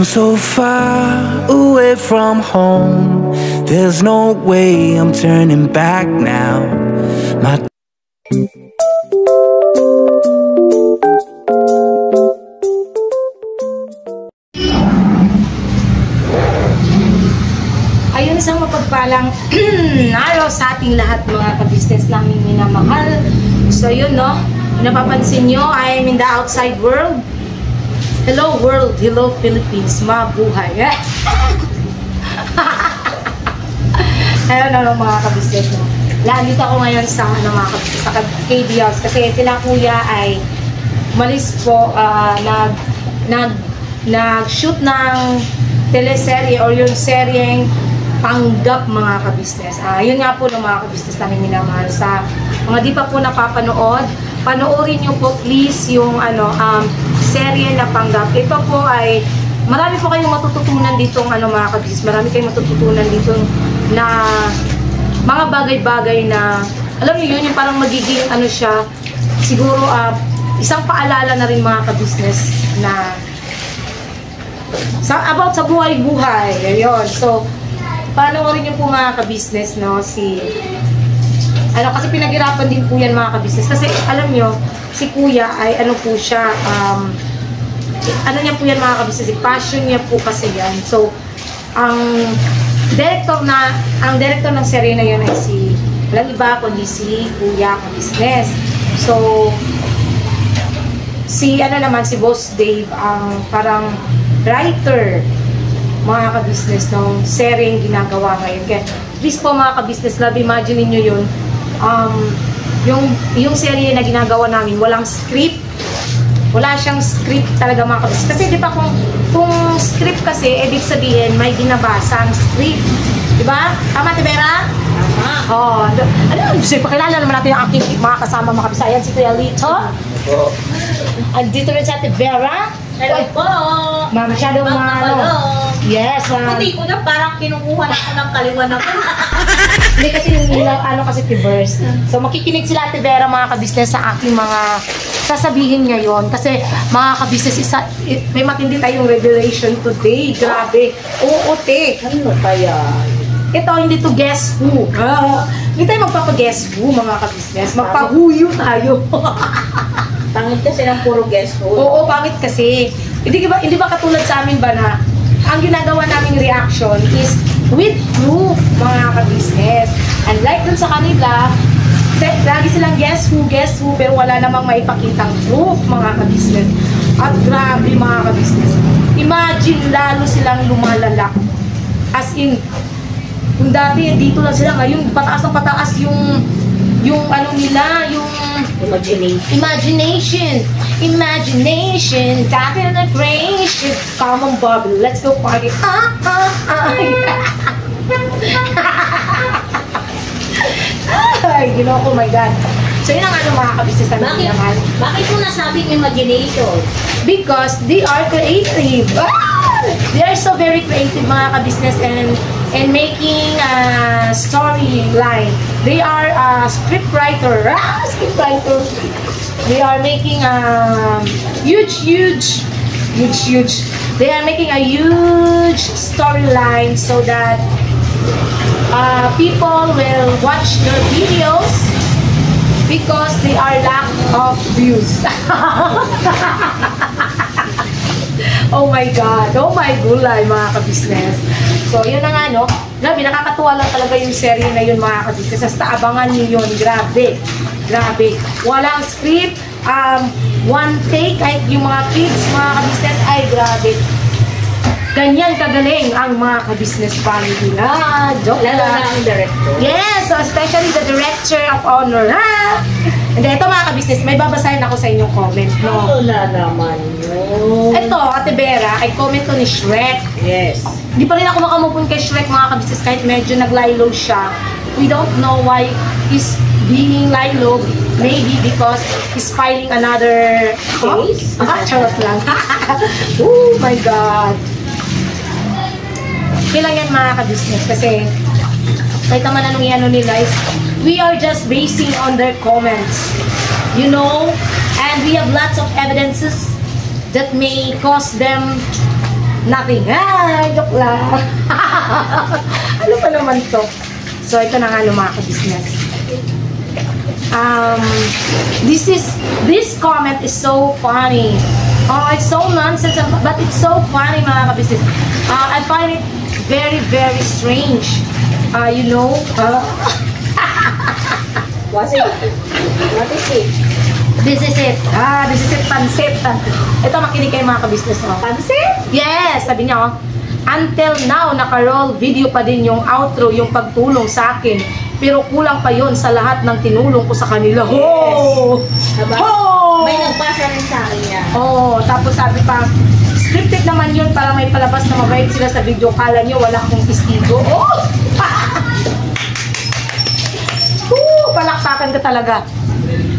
I'm so far away from home. There's no way I'm turning back now. My Ayun, isang mapagpalang araw sa ating lahat mga ka-business namin minamahal. So yun no, napapansin nyo, I am in the outside world. Hello world, hello Philippines, mabuhay. Ayun na mga ka-business no. Nandito ako ngayon sa mga ka-business, sa KBS kasi sila kuya ay umalis po, nag-shoot ng teleserye or yung seryeng Panggap mga ka-business. Yun nga po ng mga ka-business namin minamahal. Sa mga di pa po napapanood, panoorin nyo po please yung serye na Panggap. Ito po ay marami po kayong matututunan dito mga ka-business. Marami kayong matututunan dito na mga bagay-bagay na alam niyo yun, yung parang magiging siya siguro isang paalala na rin mga ka-business na about sa buhay-buhay. Ayun. So panoorin niyo po mga ka-business, no, kasi pinaghirapan din po yan mga ka-business. Kasi alam niyo, si kuya ay po siya, niya po yan mga ka-business, passion niya po kasi yan. So, ang director ng serye na yun ay walang iba kundi si kuya ka-business. So, si Boss Dave, ang parang writer mga ka-business ng seryeng ginagawa ngayon. Kaya please po mga ka-business love, imagine niyo yun. Yung serye na ginagawa namin, walang script. Wala siyang script talaga mga ka-business. Kasi di ba kung script kasi, ibig sabihin may binabasa ang script. Diba? Tama, Tibera? Tama. Pakilala naman natin ang aking mga kasama mga ka-business. Ayan si Kuya Lito. Andito rin sa Tibera. Hello po! Masyadong yes, Puti ko na parang kinukuha na ako ng kaliwan ako. Hindi kasi kasi Tiverse. So makikinig sila Ate Vera mga ka-business sa aking mga sasabihin ngayon. Kasi mga ka-business, may matindi tayong revelation today. Grabe. Oo, te. Ano kaya? Ito, hindi to guess who. Hindi tayo magpapag-guess who mga ka-business. Magpahuyo tayo. Pangit kasi ng puro guess who. Oo, pangit kasi. Hindi ba katulad sa amin ba na ang ginagawa naming reaction is with proof mga ka-business. Unlike dun sa kanila, lagi silang guess who, pero wala namang maipakitang proof mga ka-business. At grabe mga ka-business. Imagine lalo silang lumalala. As in, kung dati dito lang sila, ngayon pataas ng pataas yung nila, yung imagination, dati na creation. Come on, Bobby, let's go party. Ay, oh my God. So yun ang mga ka-business namin naman. Bakit mo nasabing imagination? Because they are creative. They are so very creative mga ka-business and making a storyline. They are a script writer. They are making a huge. They are making a huge storyline so that people will watch their videos because they are lack of views. Oh my God. Oh my gulay mga ka-business. So yun na nga no. Grabe, nakakatuwa lang talaga yung serye na yun mga ka-business. Hasta abangan nyo yun. Grabe. Walang script. One take. Kahit yung mga kids mga ka-business ay grabe. Ganyan kagaling ang mga ka-business family na. Joke Lalo na ang director. Yes, so especially the director of honor. And ito mga ka-business, may babasahin ako sa inyong comment, no? Ano na naman yun? Ito, Ate Vera, ay comment to ni Shrek. Yes. Hindi pa rin ako makamupon kay Shrek mga ka-business kahit medyo nag-lie-low siya. We don't know why he's being lie-low. Maybe because he's filing another case. Charot lang. Oh my God. Kailan yan mga ka-business kasi kahit naman anong nila is we are just basing on their comments, you know, and we have lots of evidences that may cause them Nothing. Joke lang. Ano pa naman to? So, ito na nga mga ka-business. This comment is so funny. Oh, it's so nonsense, but it's so funny, mga ka-business. I find it very, very strange. You know, What is it? This is it. This is it, pansit. Ito, makinig kayo mga ka-business. Pansit? Yes, sabi niya, until now, naka-roll video pa din yung outro, yung pagtulong sa akin. Pero kulang pa yon sa lahat ng tinulong ko sa kanila. Yes. Oh! Diba? Oh! May nagpasa rin sa akin yan. Oh, tapos sabi pa, scripted naman yun para may palabas na mabait sila sa video. Kala nyo wala akong testigo. Oh! Palakpakan ka talaga.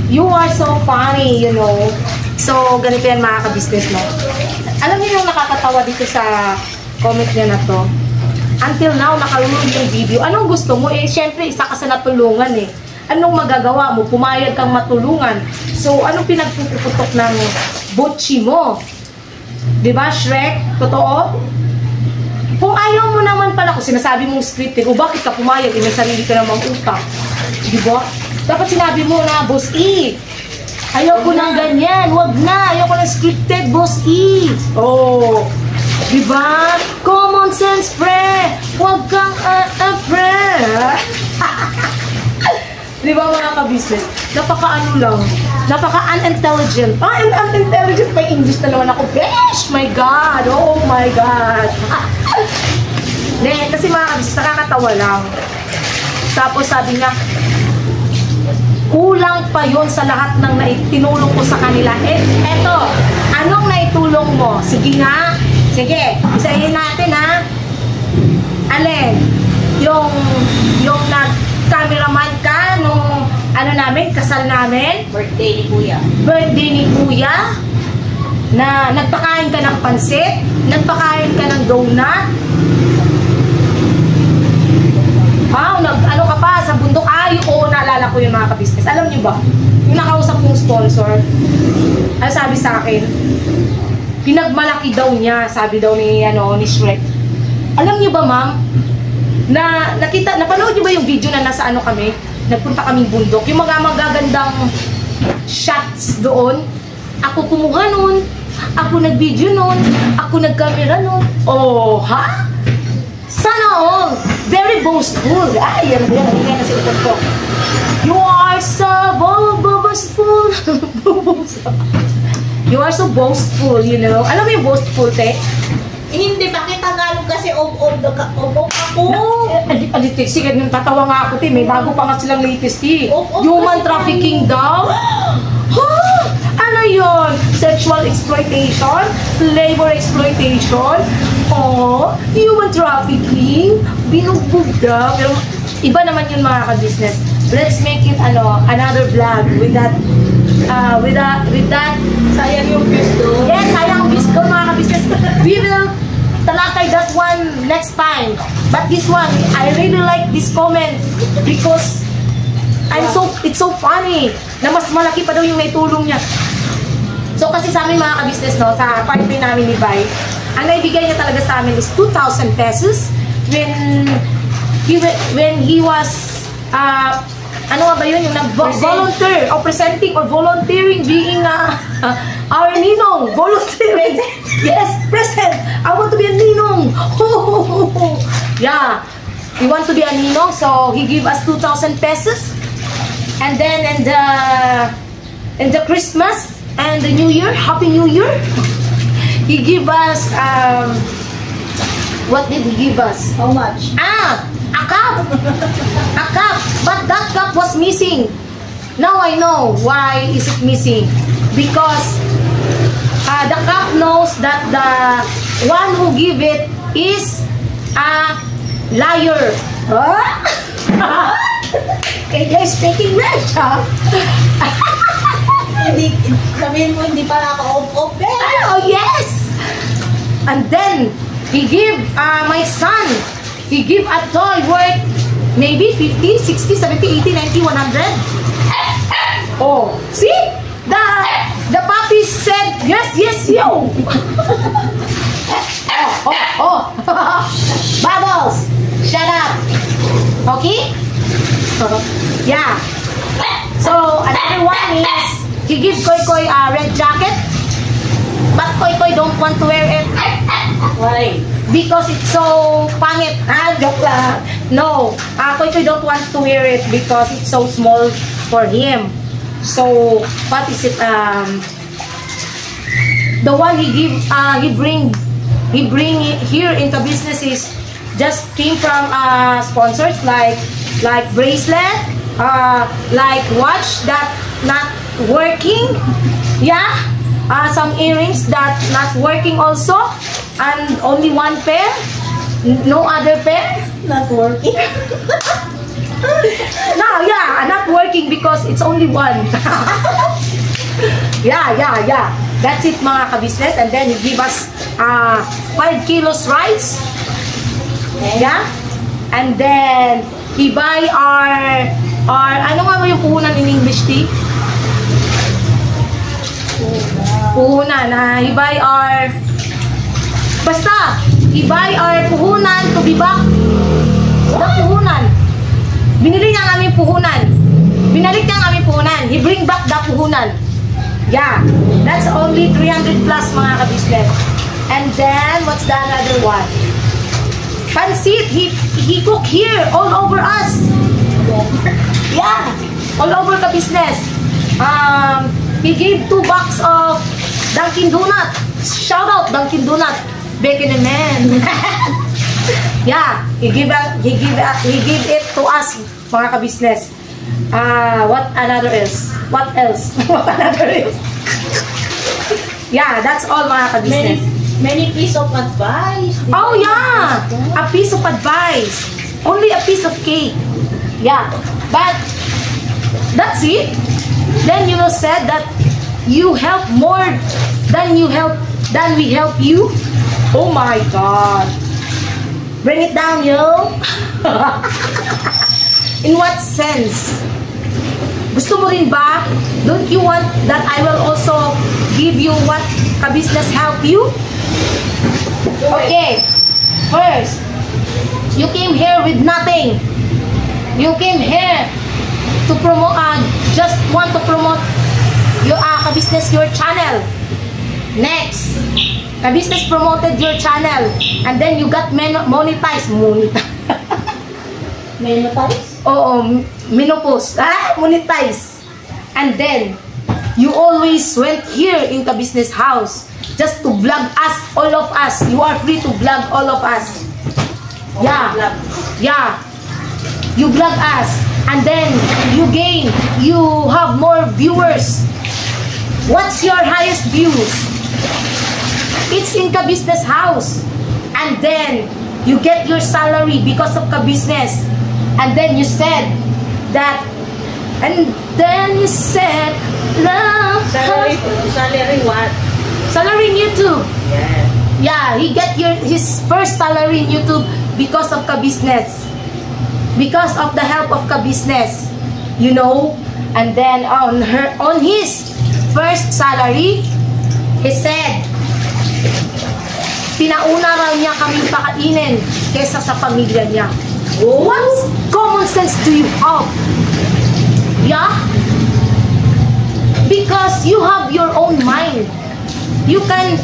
You are so funny, you know. So, ganito yan mga ka-business, no? Alam niyo yung nakakatawa dito sa comment niya na to? Until now, nakalulog yung video. Anong gusto mo? Syempre, isa ka sa natulungan eh. Anong magagawa mo? Pumayag kang matulungan. So, anong pinagpuputok ng butchi mo? Diba, Shrek? Totoo? Kung ayaw mo naman pala, kung sinasabi mong scripted, o bakit ka pumayag? May sarili ka namang utak. Diba? Dapat sinabi mo na, Boss E, ayaw ko ng ganyan. Wag na. Ayaw ko ng scripted, Boss E. Oh. Diba? Common sense, pre. Wag kang pre. Diba mga ka-business? Napaka-ano lang. Napaka-unintelligent. Unintelligent. May English na naman ako. Besh! My God! Oh my God! Kasi mga ka-business, nakakatawa lang. Tapos sabi niya, kulang pa yon sa lahat ng tinulong ko sa kanila. Eto, anong naitulong mo? Sige nga. Sige, isahin natin ha. Alin? Yung nag-cameraman ka nung kasal namin? Birthday ni Kuya. Birthday ni Kuya? Na nagpakain ka ng pansit? Nagpakain ka ng donut? Ano ka pa sa bundok? Oo, naalala ko yung mga ka-business. Alam niyo ba? Yung nakausap kong sponsor, ano sabi sa akin? Pinagmalaki daw niya, sabi daw ni Shrek. Alam niyo ba, ma'am? Napanood niyo ba yung video na nasa kami? Nagpunta kaming bundok. Yung mga magagandang shots doon. Ako kumuha nun. Ako nag-video nun. Ako nag-camera nun. Oh, ha? Sana all. Very boastful. Yan na si Upot ko. You are so boastful. You are so boastful, you know. Alam mo yung boastful, te? Hindi, bakit Tagalog kasi ako? Sige, tatawa nga ako, te. May bago pa nga silang latest, te. Human trafficking daw? Ano yun? Sexual exploitation? Labor exploitation? Human trafficking? Binugbog daw. Pero iba naman yun mga ka-business. Let's make it another vlog with that Sayang yung views doon. yes, sayang ang views doon mga ka-business. We will talakay that one next time. But this one, I really like this comment because it's so funny na mas malaki pa daw yung may tulong niya. So kasi sa amin mga ka-business, no, sa party namin ni Bay, ang naibigay niya talaga sa amin is 2,000 pesos when he was ano ba yun, yung nag-volunteer or presenting or volunteering being our ninong, volunteering. Yes, present. I want to be a ninong. Yeah, he want to be a ninong, so he give us 2,000 pesos. And then in the Christmas and the New Year, Happy New Year, he give us what did he give us? How much? A cup! A cup! But that cup was missing. Now I know why is it missing. Because the cup knows that the one who give it is a liar. Huh? Okay, guys, speaking English, huh? Sabihin mo, hindi pala ako open. Oh, yes! And then, he give my son, he give a toy worth maybe 50, 60, 70, 80, 90, 100. Oh, see? The puppy said, yes, yo. Oh. Bubbles, shut up. Okay? Yeah. So, another one is, he gives Koy Koy a red jacket. But Koy Koy don't want to wear it. Why? Because it's so pangit. Joke lang. No. Koy Koy don't want to wear it because it's so small for him. So, what is it? The one he bring it here into businesses just came from sponsors like bracelet, like watch that not working, yeah, some earrings that not working also, and only one pair, no other pair. Not working. No, yeah, not working because it's only one. Yeah. That's it, mga ka-business. And then he give us 5 kilos rice. Yeah. And then he buy our ano nga ba yung puhunan in English, T? Puhunan. He buy our puhunan to be back. The puhunan. Binili niya ang aming puhunan. Binalik niya ang aming puhunan. He bring back the puhunan. Yeah, that's only 300 plus, mga ka-business. And then, what's the another one? Pansit, he cook here, all over us. Yeah, all over ka-business. He gave 2 box of Dunkin' Donut. Shout out, Dunkin' Donut. Bacon and man. Yeah, he give it to us, mga ka-business. What another else? What else? What another else? Yeah, that's all, mga ka-business. Many piece of advice. Oh yeah, a piece of advice. Only a piece of cake. Yeah, but that's it. Then you will said that you help more than we help you. Oh my God. Bring it down, yo. In what sense? Gusto mo rin ba? Don't you want that I will also give you what ka-business help you? Okay. First, you came here with nothing. You came here to promote, just want to promote your ka-business, your channel. Next, ka-business promoted your channel, and then you got monetized. Monetize? Oo, minopos. Monetize. And then, you always went here in ka-business house just to vlog us, all of us. You are free to vlog all of us. Yeah. Yeah. You vlog us. And then, you have more viewers. What's your highest views? It's in ka-business house. And then, you get your salary because of ka-business. And then you said that, love. Salary what? Salary in YouTube. Yeah. Yeah, he get his first salary in YouTube because of ka-business. Because of the help of ka-business. You know? And then on his first salary, he said, pinauna raw niya kaming pakainin kesa sa pamilya niya. What common sense do you have? Yeah? Because you have your own mind. You can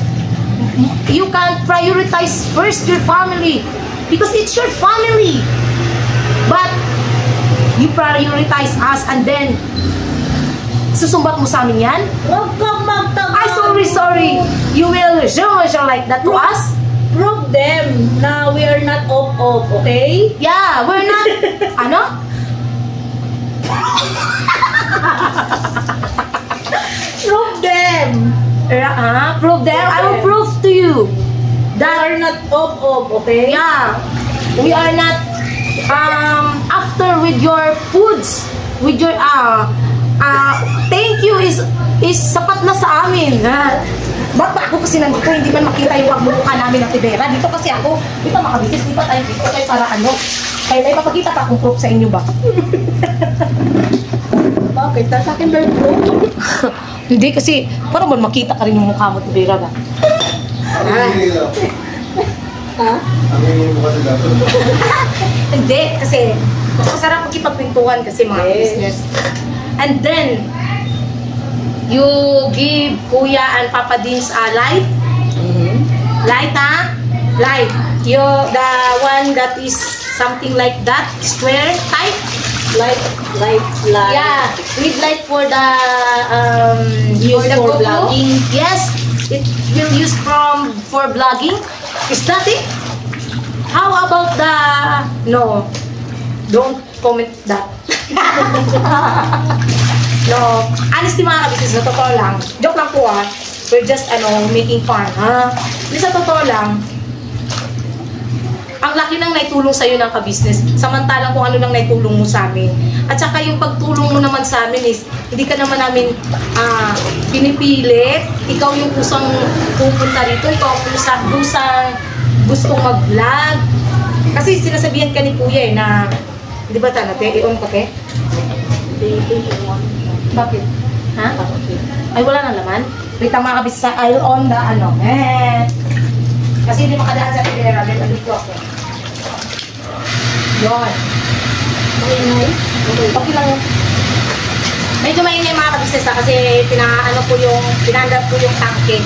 prioritize first your family because it's your family. But you prioritize us and then susumbat mo sa amin yan? Huwag kang magtagal. Ay, sorry. You will show like that to us? Prove them na we are not off, okay? Yeah, we're not, ano? Prove them. Prove them? I will prove to you We are that, not off, okay? yeah, we are not, after with your foods, with your, thank you is sapat na sa amin. Ba't ba ako kasi nandito, hindi man makita yung pagmumukha namin ng Tibera? Dito kasi ako, dito makabisis, dito tayo para ano. Kaya may papakita pa akong proof sa inyo ba? Bakit? Sa akin ba yung proof? Hindi kasi, para mo makita ka rin yung mukha mo, Tibera ba? Ha? Hindi, kasi mas masarap magkipagpintuhan kasi mga business. And then, you give Kuya and Papa Dins light. Light, ha? Light. The one that is something like that, square type. Light. Yeah, with light for the Use for GoPro. vlogging. Yes, it will use for vlogging. Is that it? How about the no? Don't comment that. No, honestly mga kabisnes, sa totoo lang, joke lang po ah. We're just making fun, ha? Hindi, sa totoo lang, ang laki nang naitulong sa'yo ng kabisnes, samantalang kung ano lang naitulong mo sa amin. At saka yung pagtulong mo naman sa amin is, hindi ka naman namin pinipilit. Ikaw yung kusang pupunta rito, ikaw ang kusang gustong mag-vlog. Kasi sinasabihan ka ni Kuya na, di ba tanate, i-on ka pe? Bakit? Ha? Ay, wala nang laman? Wait, mga kabisnes, I'll on the kasi hindi makadaan sa pera, dito ako. Yun. Okay lang. Medyo maingay mga kabisnes kasi pinandap po yung tangke.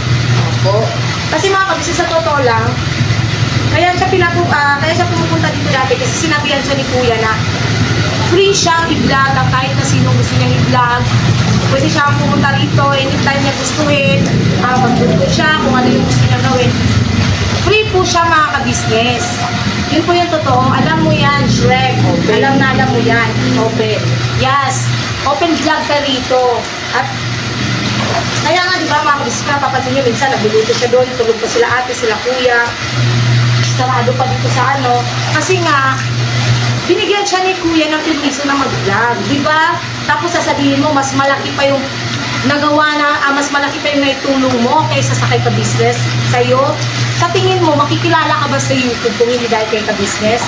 Opo. Kasi mga kabisnes, sa totoo lang, kaya siya pumupunta dito dati kasi sinabihan siya ni Kuya na free siyang i-vlog kahit na sino gusto niyang i-vlog. Pwede siya pumunta rito anytime niya gustuhin, mag-vlog siya kung ano yung gusto niya gawin. Free po siya mga ka-business. Yun po yung totoo. Alam mo yan, Shrek. Okay. Alam mo yan. Open. Yes. Open vlog ka rito. At kaya nga, di ba, mga ka-business ka, papansin niyo, minsan nagluluto siya doon, tulog pa sila ate, sila kuya. Sarado pa dito sa Kasi nga, binigyan siya ni Kuya ng permiso na mag-vlog. Di ba? Tapos sasabihin mo, mas malaki pa yung nagawa mas malaki pa yung naitulong mo kaysa sa kay ka-business sa'yo. Sa tingin mo, makikilala ka ba sa YouTube kung hindi dahil kay ka-business?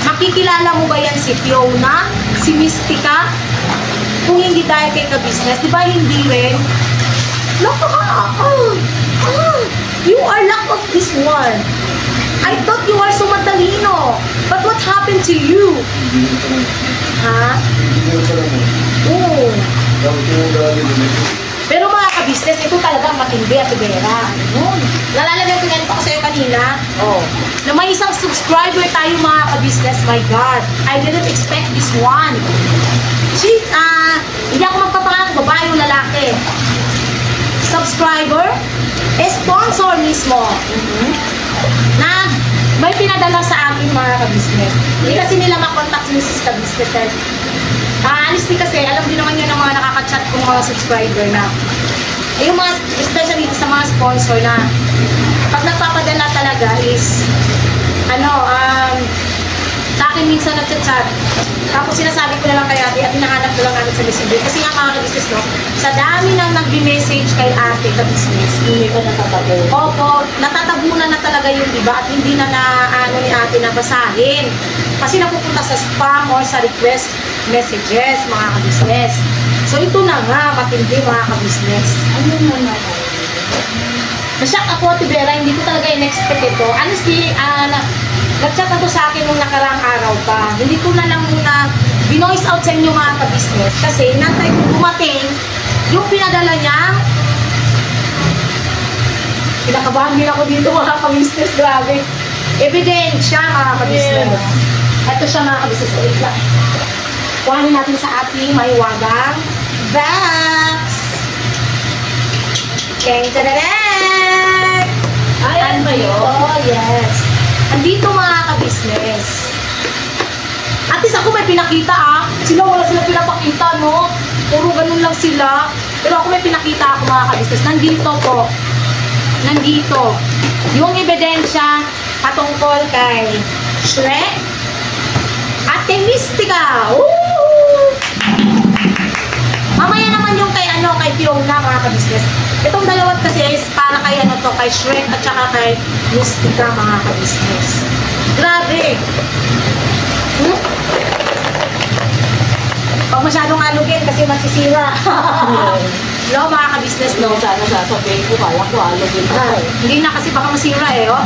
Makikilala mo ba yan si Fiona, si Mystica, kung hindi dahil kay ka-business? Di ba hindi rin? You are lack of this one. I thought you are so matalino. But what happened to you? Ha? Oo. Pero mga ka-business, ito talaga matindi at ibera. Nalalagyan ko yan pa sa'yo kanina. Na may isang subscriber tayo mga ka-business. My God, I didn't expect this one. Hindi ako magpapangalan kung babae o lalaki. Subscriber, sponsor mismo. Na may pinadala sa akin mga ka-business. Hindi kasi nila makontak si Mrs. Ka-business. Honestly kasi, alam din naman yun ng mga nakaka-chat kong mga subscriber na yung mga, especially sa mga sponsor na pag nagpapadala talaga is sa akin minsan nagchat-chat. Tapos sinasabi ko na lang kay ate at hinahanap ko lang namin sa messenger. Kasi nga mga ka-business, no, sa dami nang nag-message kay ate ka-business, Hindi ko natatabi. opo, natatabunan na talaga yung iba at hindi na ni ate na basahin. Kasi napupunta sa spam or sa request messages, mga ka-business. So ito na nga, matindi mga ka-business. Ano naman? Nasyak ako, Tibera, hindi ko talaga in-expect ito. Honestly, nag-chat na to sa akin nung nakarang araw pa. Hindi ko na lang muna binoise out sa inyo mga ka-business. Kasi nantay kong dumating, yung pinadala niya, pinakabahan din ako dito mga ka-business, grabe. Ebidensya mga ka-business. Ito siya mga ka-business. Wait lang. Kuhanin natin sa ating may wagang box. Teng-tadadeng! Ayan ba yun? Oh, yes. Andito mga ka-business. At least ako may pinakita wala sila pinapakita, no? Puro ganun lang sila. Pero ako may pinakita ako mga ka-business. Nandito po. Nandito. Yung ebidensya patungkol kay Shrek at kay Mystica. Woo! Mamaya naman yung kay Fiona mga ka-business. Itong dalawat kasi is para kay kay Shrek at saka kay Mystica mga ka-business. Grabe! Pag masyadong alugin kasi masisira. No, mga ka-business, no? Sana sasabihin ko, kala ko, alugin ko. Hindi na kasi baka masira eh, oh.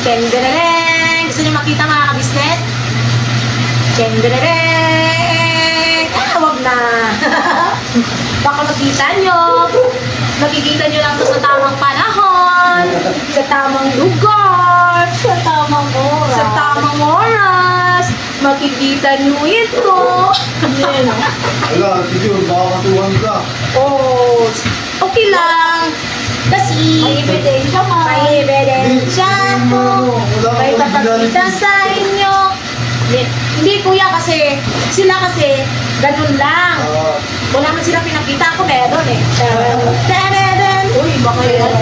Chendereng! Gusto niyo makita mga ka-business? Chendereng! Wag na. Baka makita nyo. Makikita nyo lang to sa tamang panahon, sa tamang lugar, Sa tamang oras. sa tamang oras. Makikita nyo ito. Wala, sige, baka kasuhan ka. Oh, okay lang. Kasi, May ebidensya, ma. may ebidensya ko. May papakita sa inyo. Hindi kuya kasi, sila kasi, ganun lang. Wala man sila pinakita ako meron eh. Tadadam! Uy, baka yan.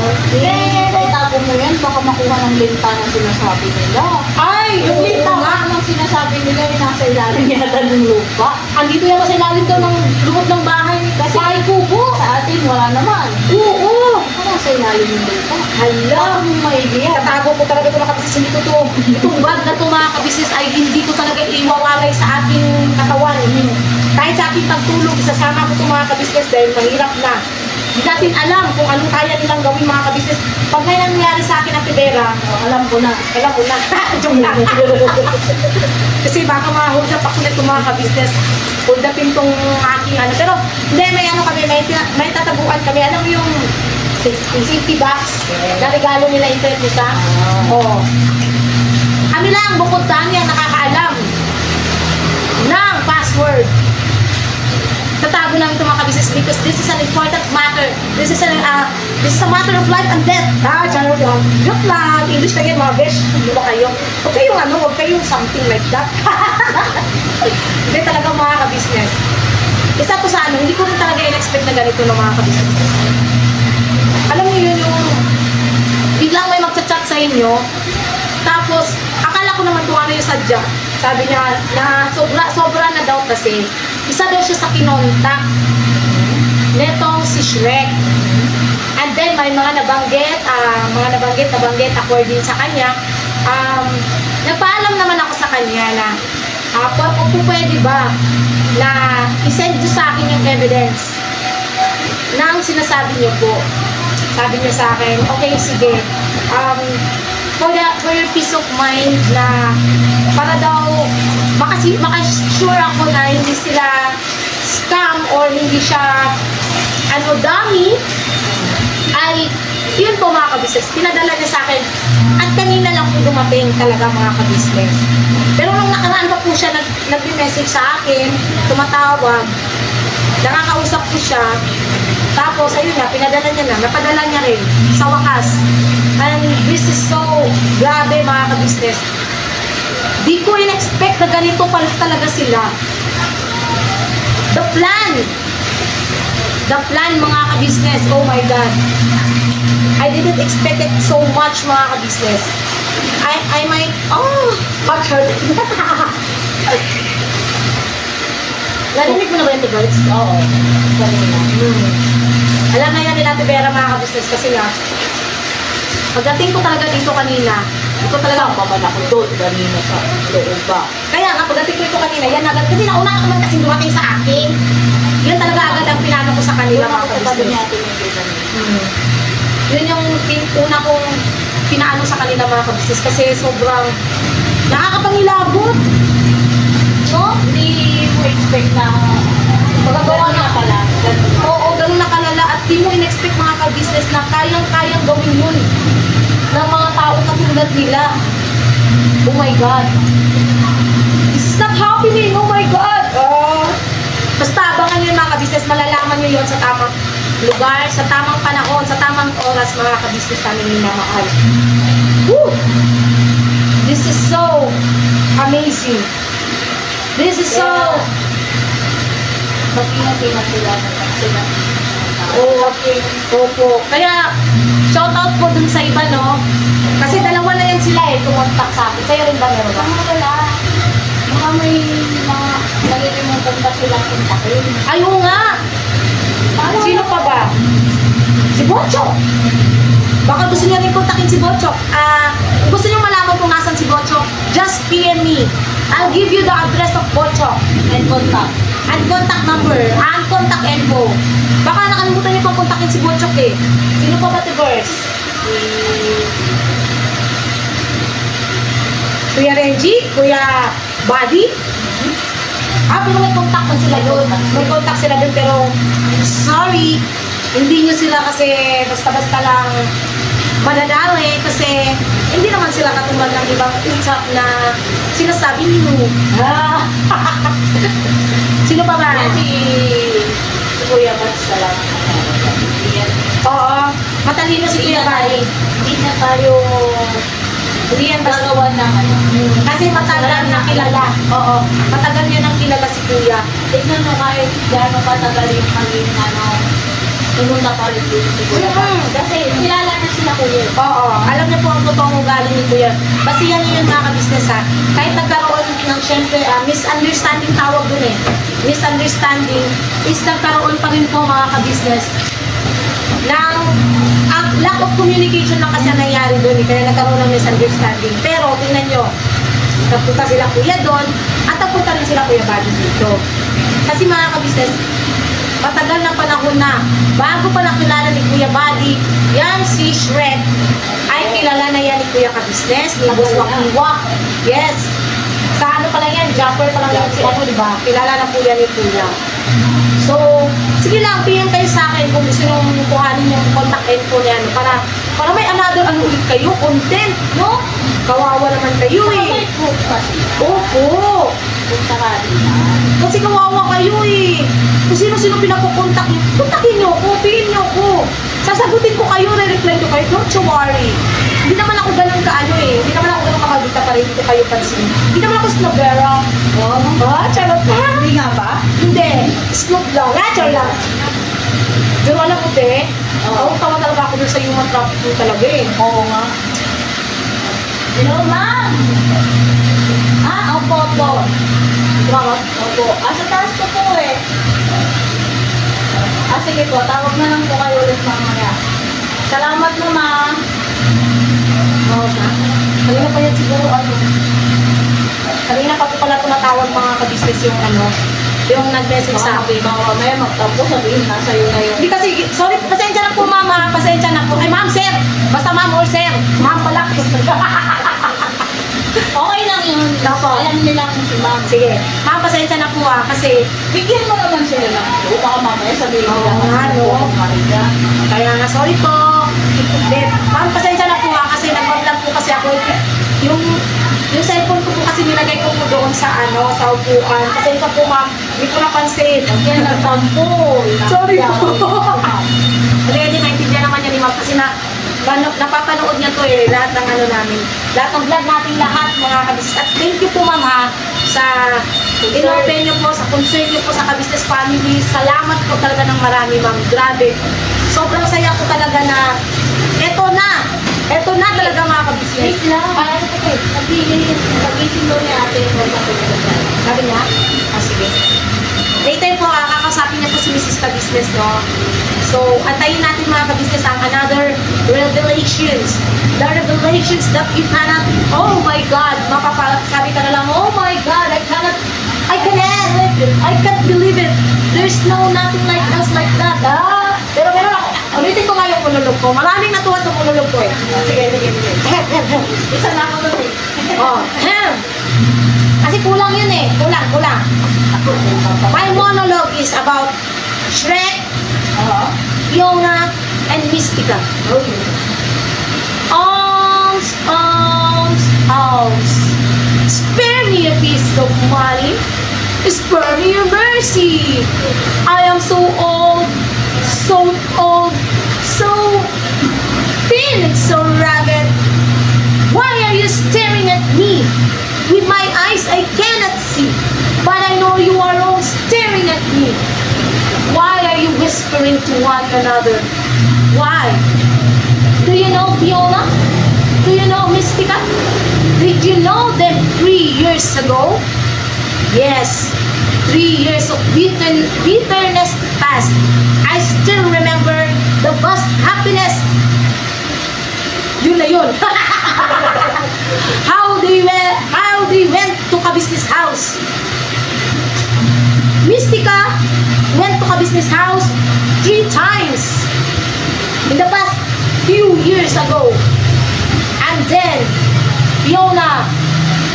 Itago mo yan, baka makuha ng linta na sinasabi nila. Ay, yung linta nga. Ang sinasabi nila ay nasa ilalim yata ng lupa. Andito yan sa ilalim daw ng lubog ng bahay ni Kasi Bahay Kubo. sa atin wala naman. Oo. Baka nasa ilalim ng lupa. Hala. Baka mong maigiyan. Tatago ko talaga ito mga kabisnes. Hindi ko to. Itong bag na ito mga kabisnes ay hindi ko talaga iwawalay sa ating katawan. Kahit sa ating pagtulog, isasama ko ito mga kabisnes dahil mahirap na. Hindi natin alam kung anong kaya nilang gawin mga kabisnes. Pag may nangyari sa akin ang pibera, Alam ko na. alam ko na. Joke lang. Kasi baka ma-hold up ako nito mga kabisnes. Hold upin tong aking ano. Pero hindi, may ano kami, may tatabuan kami. Alam mo yung safety box na regalo nila internet nila. Oo. Kami lang, bukod kami ang nakakaalam ng password. Tatago namin ito mga kabisnes because this is an important matter. This is a matter of life and death. Charot lang. Joke lang. English na yan mga besh. Hindi ba kayo? Huwag kayong ano, huwag kayong something like that. Hindi talaga mga kabisnes. Isa to sa ano, hindi ko rin talaga in-expect na ganito ng mga kabisnes. Alam mo yun yung biglang may magchat-chat sa inyo, tapos akala ko naman kung ano yung sadya. Sabi niya na sobra na daw kasi isa daw siya sa kinontak netong si Shrek. And then may mga nabanggit according sa kanya. Nagpaalam naman ako sa kanya na kung pwede ba na isend niyo sa akin yung evidence ng sinasabi niyo po. Sabi niya sa akin, okay, sige. For your peace of mind na para daw makasure ako na hindi sila scam or hindi siya dummy, ay yun po mga kabisnes. Pinadala niya sa akin at kanina lang po dumating talaga mga kabisnes. Pero nung nakaraan pa po siya nag-message sa akin, tumatawag, nakakausap ko siya. Tapos, ayun na, pinadala niya na, napadala niya rin sa wakas. And this is so grabe mga kabisnes. Di ko in-expect na ganito pala talaga sila. The plan mga kabisnes, oh my God. I didn't expect it so much mga kabisnes. I might, what hurt? Narinig mo na ba yung birds? Oo. Kanina. Alam na yan ni Ate Vera mga kabisnes kasi nga, pagdating ko talaga dito kanina, ito talaga, Saan pa man ako doon kanina sa loob ba? kaya nga pagdating ko ito kanina, yan agad, kasi nauna ka naman kasi dumating sa akin. Yan talaga agad ang pinano ko sa kanila Doon mga ako sa tabi kabisnes. niya tinigil. Yun yung una kong pinaano sa kanila mga kabisnes kasi sobrang nakakapangilabot. No? Hindi mo expect na magagawa na pala. Oo, ganun nakalala at di mo in-expect mga ka-business na kayang-kayang gawin yun ng mga tao katulad nila. Oh my God. This is not happening. Oh my God. Basta abangan nyo yung mga ka-business, malalaman nyo yun sa tamang lugar, sa tamang panahon, sa tamang oras mga ka-business namin minamahal. Woo! This is so amazing. This is so... Magpinag-pinag sila na sila. Opo. Kaya, shout out po dun sa iba, no? Kasi dalawa na yan sila tumontak sa akin. Kayo rin ba meron ba? Mga wala. Mga may mga nalilimutan pa silang kontakin. Ayaw nga! Sino pa ba? Si Bocho! Baka gusto niya rin kontakin si Bocho. Kung gusto niyo malaman kung nasan si Bocho, just PM me. I'll give you the address of Bocho. And contact. And contact number, ang contact info. Baka nakalimutan niyo pang kontakin si Butchok eh. Sino pa ba Tibers? Kuya Reggie, Kuya Buddy. Pero may contact pa sila doon. May contact sila doon pero sorry, hindi nyo sila kasi basta-basta lang madadali kasi hindi naman sila katulad ng ibang usap na sinasabi nyo. Sino pa ba? Si Kuya Bats talaga. Oo, matalino si Kuya Bari. Hindi na tayo Hindi yan basta gagawa ng ano. kasi matagal na kilala. Oo, matagal niya nang kilala si Kuya. Tignan mo kahit gano'ng katagal yung maging pumunta pa rin dito si Kuya Bats. Kasi kilala na sila Kuya. Oo, alam niya po ang totoong ugali ni Kuya. Kasi yan yun mga ka-business ha. Kahit nagkaroon ng syempre, misunderstanding tawag dun eh. Misunderstanding is nagkaroon pa rin po mga ka-business ng lack of communication lang kasi ang nangyari doon eh. Kaya nagkaroon ng misunderstanding. Pero tingnan nyo, napunta sila Kuya doon at napunta rin sila Kuya Buddy dito. Kasi mga ka-business, matagal na panahon na bago pa nakilala ni Kuya Buddy, yan si Shrek ay kilala na yan ni Kuya ka-business, ni Boss Wakiwak. Yes. Sa ano pa lang yan, jumper pa lang yan si ano, di ba? Kilala na po yan ni Kuya. So, sige lang, PM kayo sa akin kung gusto nyo kuhanin yung contact info niya para may another ano ulit kayo, content, no? Kawawa naman kayo eh. May proof kasi. Opo. Kung sakali na. Kasi kawawa kayo eh. Kung sino-sino pinapukontak nyo, kontakin nyo ko, PM nyo ko. Sasagutin ko kayo, re-reply ko kayo, don't you worry. Hindi naman ako ganun ka-ano eh. Hindi naman ako ganun kamagita para hindi ko kayo pansin. Hindi naman ako snobera. Charot na. Hindi nga ba? Hindi. Snob lang. Natural lang. Pero alam mo, te, tawa talaga ako dun sa human trafficking talaga eh. Oo nga. Hello, ma'am! Opo. Bakit? Opo. Sa taas ko po eh. Sige po, tawag na lang po kayo ulit mamaya. Salamat mo, ma'am. Oo na. Kanina pa yan siguro ano. Kanina pa po pala tumatawag mga ka-business yung ano, yung nag-message sa akin. Baka mamaya magtampo, sabihin na sa'yo na yun. Hindi kasi, sorry, pasensya na po mama, pasensya na po. Ay ma'am, sir! Basta ma'am or sir. Ma'am pala. Okay lang yun. Opo. Alam nilang si ma'am. Sige, ma'am, pasensya na po kasi Bigyan mo naman sila ng clue. Baka mamaya sabihin nila Oo nga, no? Maria. kaya nga, sorry po. Then, ma'am, pasensya na po kasi nag-vlog po kasi ako. Yung cellphone ko po kasi nilagay ko po doon sa ano, sa upuan. Pasensya po ma'am, hindi ko napansin. Yan, nagtampo. Sorry po. Hindi, maintindihan naman yan ni ma'am kasi napapanood niya to eh, lahat ng ano namin. Lahat ng vlog natin lahat, mga kabisnes. At thank you po ma'am ha, sa inopen niyo po, sa concern niyo po sa kabisnes family. Salamat po talaga ng marami ma'am. Grabe. Sobrang saya po talaga na eto na talaga mga kabisnes. Wait lang. Parang ito eh. Nagising daw ni ate yung sa Sabi niya? Sige. Later po, kakasapin niya po si Mrs. Kabisnes, no? So, antayin natin mga kabisnes ang another revelations. The revelations that you cannot, oh my God, sabi ka na lang, oh my God, I can't believe it. There's nothing like us like that. Pero meron ako, ulitin ko nga yung monolog ko. Maraming natuwa sa monolog ko eh. Sige. Isa na ako doon eh. Kasi kulang yun eh. Kulang. My monologue is about Shrek, Fiona, and Mystica. Alms. Spare me a piece of money. Spare me your mercy. I am so old, so thin and so ragged. Why are you staring at me? With my eyes I cannot see, but I know you are all staring at me. Why are you whispering to one another? Why? Do you know Fiona? Do you know Mystica? Did you know them 3 years ago? Yes, 3 years of bitterness past. I still remember the vast happiness. Yun na yun. How they went to Kabisnes house. Mystica Mika went to ka-business house 3 times in the past few years ago. And then, Fiona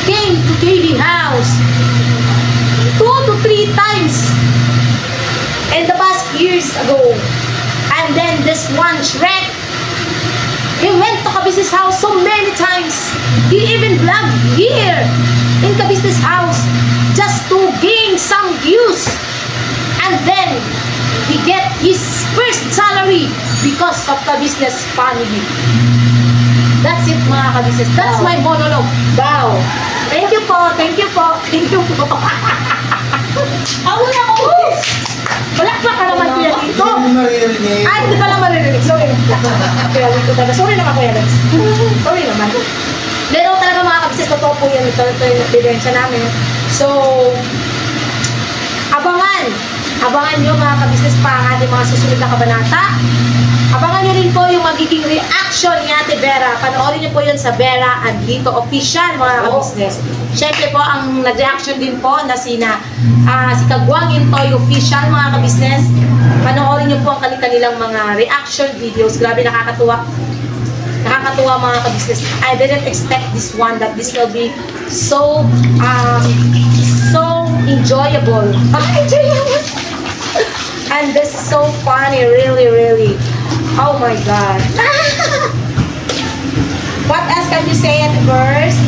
came to KB house 2 to 3 times in the past years ago. And then this one, Shrek, he went to ka-business house so many times. He even vlogged here in ka-business house just to gain some views. And then, he get his first salary because of ka-business family. That's it, mga ka-business. That's my monologue. Wow. Thank you po, thank you po, thank you po. Wala ko. Palakpak ka naman kuya dito. Ay, hindi pala maririnig. Sorry. Kuya dito talaga. Sorry naman kuya Lex. Sorry naman. Pero talaga mga ka-business, totoo po yan. Ito yung ebidensya namin. So, abangan nyo mga ka-business pa ang ating mga susunod na kabanata. Abangan nyo rin po yung magiging reaction ni Ate Vera. Panoorin nyo po yun sa Vera Adlito Official mga ka-business. Siyempre po ang nag-reaction din po na si Kagwang Intoy Official mga ka-business. Panoorin nyo po ang kanilang mga reaction videos. Grabe, nakakatuwa. Nakakatuwa mga ka-business. I didn't expect this one, that this will be so enjoyable. Enjoyable! And this is so funny, really, really. Oh my God. What else can you say at first?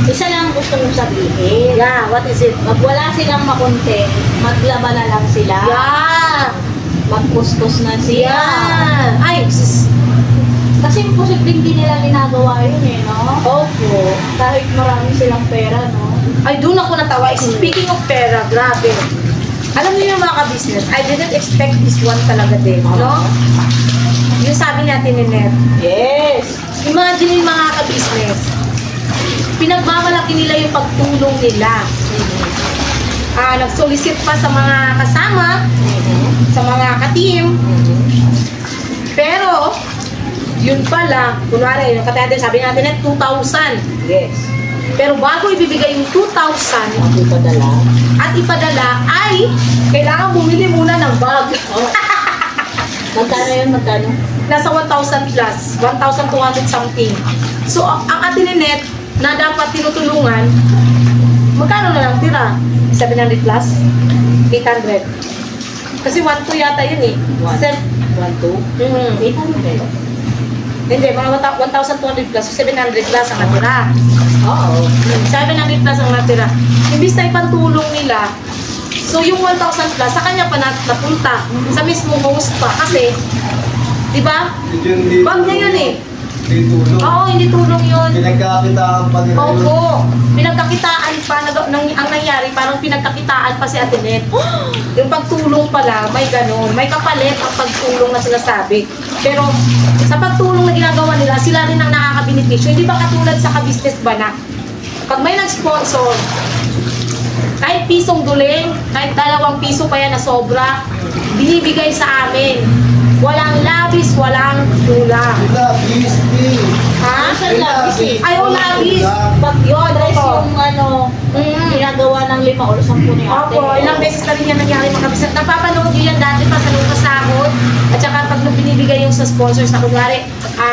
Isa lang gusto mong sabihin. Yeah, what is it? Pag wala silang makontent, maglaba na lang sila. Yeah. Magkuskus na sila. Yeah. Ay, Kasi posibleng din nila ginagawa yun eh, no? opo. Kahit marami silang pera, no? Ay, doon ako natawa. Speaking of pera, grabe. Alam niyo yung mga ka-business, I didn't expect this one talaga din, no? Yung sabi natin ni Net. Yes! Imagine yung mga ka-business, pinagmamalaki nila yung pagtulong nila. Nag-solicit pa sa mga kasama, sa mga ka-team. Pero, yun pala, kunwari, yung katayate, sabi natin Net, 2,000. Yes. Pero bago ibibigay yung 2,000 at ipadala ay kailangan bumili muna ng bag. Oh. Magkano yun? Magkano? Nasa 1,000 plus, 1,200 something. So, ang atin ni Net na dapat tinutulungan, magkano na lang tira? 700 plus? 800. Kasi 1,2 yata yun eh. 1,2? 800. Hindi, mga 1,200 plus, 700 plus ang natira. Oo. 700 plus ang natira. Imbis na ipantulong nila, so yung 1,000 plus, sa kanya pa napunta, sa mismong host pa. Kasi, di ba? Bag niya yun eh. Hindi tulong. Oo, hindi tulong yun. Pinagkakitaan pa nila yun. Opo. Pinagkakitaan pa, ang nangyari, parang pinagkakitaan pa si Ate Net. Yung pagtulong pala, may ganun. May kapalit ang pagtulong na sinasabi. Pero, sa pagtulong na ginagawa nila, sila rin ang nakakabenepisyo. Hindi ba katulad sa ka-business ba na, pag may nag-sponsor, kahit pisong duling, kahit 2 piso pa yan na sobra, binibigay sa amin. Walang labis, walang kulang. Labis, Ha? Saan labis eh? Ayaw labis. Pag yun, yung ano, ginagawa ng 5 o 10 ni ate. Opo, ilang beses na rin yan nangyari mga kabisat. Napapanood nyo yan dati pa sa nung kasahod. At saka pag nung binibigay yung sa sponsors na kunwari